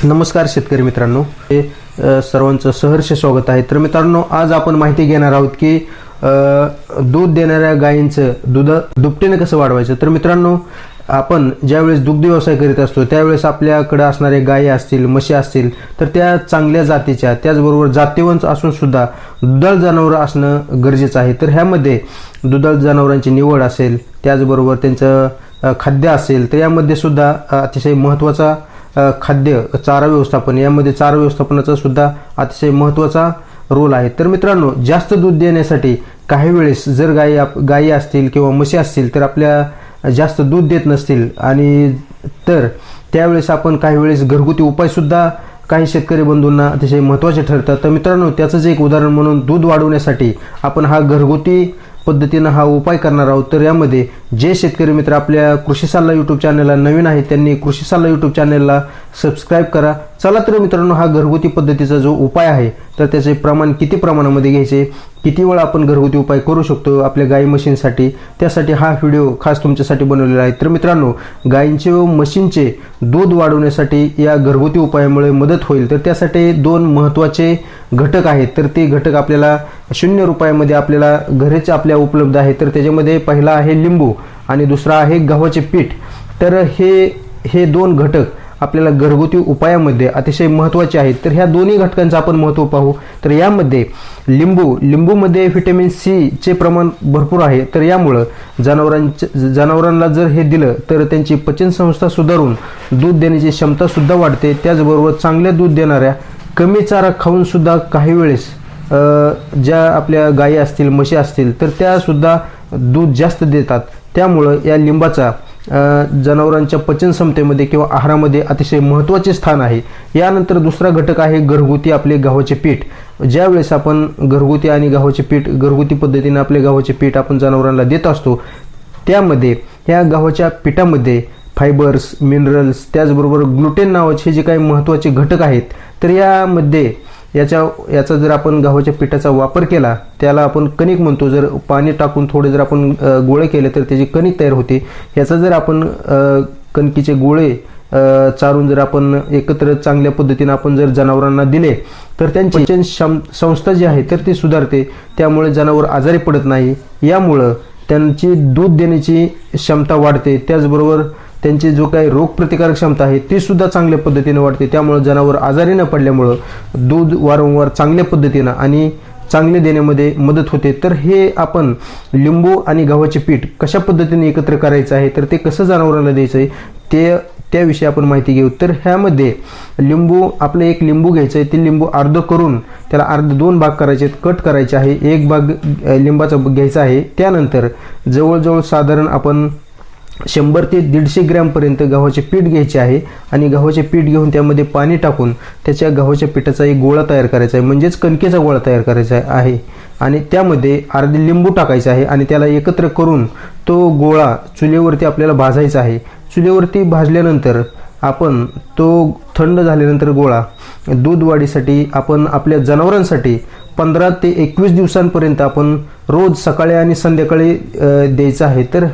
नमस्कार शेतकरी मित्रांनो, सर्वांचं सहर्ष स्वागत आहे। तर मित्रांनो, आज आपण माहिती घेणार आहोत की दूध देणाऱ्या गायींचं दुपटीने कसं वाढवायचं। तर मित्रांनो, आपण ज्यावेळेस दुग्ध व्यवसाय करीत असतो त्यावेळेस आपल्याकडे असणारे गायी असतील, म्हशी असतील, तर त्या चांगल्या जातीच्या, त्याचबरोबर जातीवंत असून सुद्धा दुधाळ जनावरं असणं गरजेचं आहे। तर ह्यामध्ये दुधाळ जनावरांची निवड असेल, त्याचबरोबर त्यांचं खाद्य असेल, तर यामध्ये सुद्धा अतिशय महत्त्वाचा खाद्य चारा व्यवस्थापन, यामध्ये चारा व्यवस्थापनाचा सुद्धा अतिशय महत्त्वाचा रोल आहे। तर मित्रांनो, जास्त दूध देण्यासाठी काही वेळेस जर गायी असतील किंवा म्हशी असतील तर आपल्या जास्त दूध देत नसतील, आणि तर त्यावेळेस आपण काही वेळेस घरगुती उपाय सुद्धा काही शेतकरी बंधूंना अतिशय महत्त्वाचे ठरतात। तर मित्रांनो, त्याचंच एक उदाहरण म्हणून दूध वाढवण्यासाठी आपण हा घरगुती पद्धतीने हा उपाय करणार आहोत। तर यामध्ये जे शेतकरी मित्र आपल्या कृषी सल्ला यूट्यूब चॅनलला नवीन आहेत त्यांनी कृषी सल्ला यूट्यूब चॅनलला सबस्क्राईब करा। चला तर मित्रांनो, हा घरगुती पद्धतीचा जो उपाय आहे तर त्याचे प्रमाण किती प्रमाणामध्ये घ्यायचे, किती वेळा आपण घरगुती उपाय करू शकतो आपल्या गाई म्हशींसाठी, त्यासाठी हा व्हिडिओ खास तुमच्यासाठी बनवलेला आहे। तर मित्रांनो, गायींचे व म्हशींचे दूध वाढवण्यासाठी या घरगुती उपायामुळे मदत होईल। तर त्यासाठी दोन महत्त्वाचे घटक आहेत, तर ते घटक आपल्याला 0 रुपयामध्ये आपल्याला घरीच आपल्या उपलब्ध आहे। तर त्याच्यामध्ये पहिला आहे लिंबू आणि दुसरा आहे गव्हाचे पीठ। तर हे दोन घटक आपल्याला घरगुती उपायामध्ये अतिशय महत्त्वाचे आहेत। तर ह्या दोन्ही घटकांचं आपण महत्त्व पाहू। तर यामध्ये लिंबूमध्ये व्हिटॅमिन सी चे प्रमाण भरपूर आहे। तर यामुळे जनावरांना जर हे दिलं तर त्यांची पचन संस्था सुधारून दूध देण्याची क्षमता सुद्धा वाढते। त्याचबरोबर चांगले दूध देणाऱ्या कमी चारा खाऊन सुद्धा काही वेळेस ज्या आपल्या गायी असतील, म्हशी असतील, तर त्या सुद्धा दूध जास्त देतात। त्यामुळे या लिंबाचा जनावरांच्या पचन क्षमतेमध्ये किंवा आहारामध्ये अतिशय महत्त्वाचे स्थान आहे। यानंतर दुसरा घटक आहे घरगुती आपले गव्हाचे पीठ। ज्यावेळेस आपण घरगुती पद्धतीने आपले गव्हाचे पीठ आपण जनावरांना देत असतो, त्यामध्ये ह्या गव्हाच्या पिठामध्ये फायबर्स, मिनरल्स, त्याचबरोबर ग्लुटेन नावाचे जे काही महत्त्वाचे घटक आहेत, तर यामध्ये याचा जर आपण गव्हाच्या पिठाचा वापर केला, त्याला आपण कणिक म्हणतो, जर पाणी टाकून थोडे जर आपण गोळे केले तर त्याची कणिक तयार होते। याचा जर आपण कणकीचे गोळे चारून जर आपण एकत्र चांगल्या पद्धतीने आपण जर जनावरांना दिले तर त्यांची पचन संस्था जी आहे तर ती सुधारते। त्यामुळे जनावर आजारी पडत नाही, यामुळं त्यांची दूध देण्याची क्षमता वाढते। त्याचबरोबर त्यांची जो काही रोगप्रतिकारक क्षमता आहे ती सुद्धा चांगल्या पद्धतीने वाढते। त्यामुळे जनावर आजारी न पडल्यामुळं दूध वारंवार चांगल्या पद्धतीने आणि चांगले देण्यामध्ये मदत होते। तर हे आपण लिंबू आणि गव्हाचे पीठ कशा पद्धतीने एकत्र करायचं आहे, तर ते कसं जनावरांना द्यायचं आहे त्याविषयी आपण माहिती घेऊ। तर ह्यामध्ये आपलं एक लिंबू घ्यायचं आहे, ते लिंबू अर्ध करून त्याला दोन भाग करायचे, कट करायचे आहे। एक भाग लिंबाचा घ्यायचा आहे। त्यानंतर जवळजवळ साधारण आपण 100 ते 150 ग्रॅमपर्यंत गव्हाचे पीठ घ्यायचे आहे, आणि गव्हाचे पीठ घेऊन त्यामध्ये पाणी टाकून त्याच्या गव्हाच्या पिठाचा एक गोळा तयार करायचा आहे, म्हणजेच कणकेचा गोळा तयार करायचा आहे, आणि त्यामध्ये अर्धे लिंबू टाकायचे आहे, आणि त्याला एकत्र करून तो गोळा चुलीवरती आपल्याला भाजायचा आहे। चुलीवरती भाजल्यानंतर आपण तो थंड झाल्यानंतर गोळा दूध वाढीसाठी आपण आपल्या जनावरांसाठी 15 ते 21 दिवसांपर्यंत आपण रोज सकाळी आणि संध्याकाळी द्यायचं आहे। तर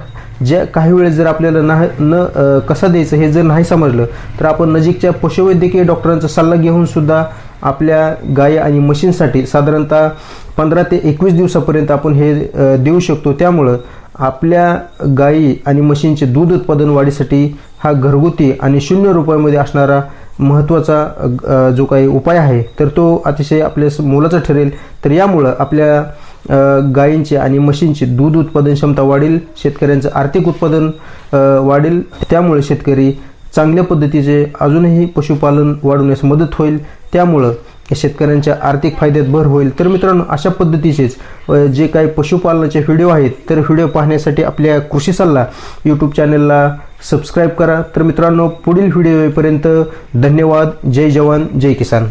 काही वेळेस जर आपल्याला कसं द्यायचं हे जर नाही समजलं तर आपण नजीकच्या पशुवैद्यकीय डॉक्टरांचा सल्ला घेऊन सुद्धा आपल्या गायी आणि म्हशींसाठी साधारणतः 15 ते 21 दिवसापर्यंत आपण हे देऊ शकतो। त्यामुळं आपल्या गायी आणि म्हशींचे दूध उत्पादन वाढीसाठी हा घरगुती आणि 0 रुपयामध्ये असणारा महत्त्वाचा जो काही उपाय आहे तर तो अतिशय आपल्या मोलाचा ठरेल। तर यामुळं आपल्या गायींची आणि म्हशींची दूध उत्पादन क्षमता वाढेल, शेतकऱ्यांचं आर्थिक उत्पादन वाढेल। त्यामुळे शेतकरी चांगल्या पद्धतीचे अजूनही पशुपालन वाढवण्यास मदत होईल। त्यामुळं शेतकऱ्यांच्या आर्थिक फायद्यात भर होईल। तर मित्रांनो, अशा पद्धतीचेच जे काही पशुपालनाचे व्हिडिओ आहेत तर व्हिडिओ पाहण्यासाठी आपल्या कृषी सल्ला यूट्यूब चॅनलला सबस्क्राईब करा। तर मित्रांनो, पुढील व्हिडिओ येईपर्यंत धन्यवाद। जय जवान, जय किसान।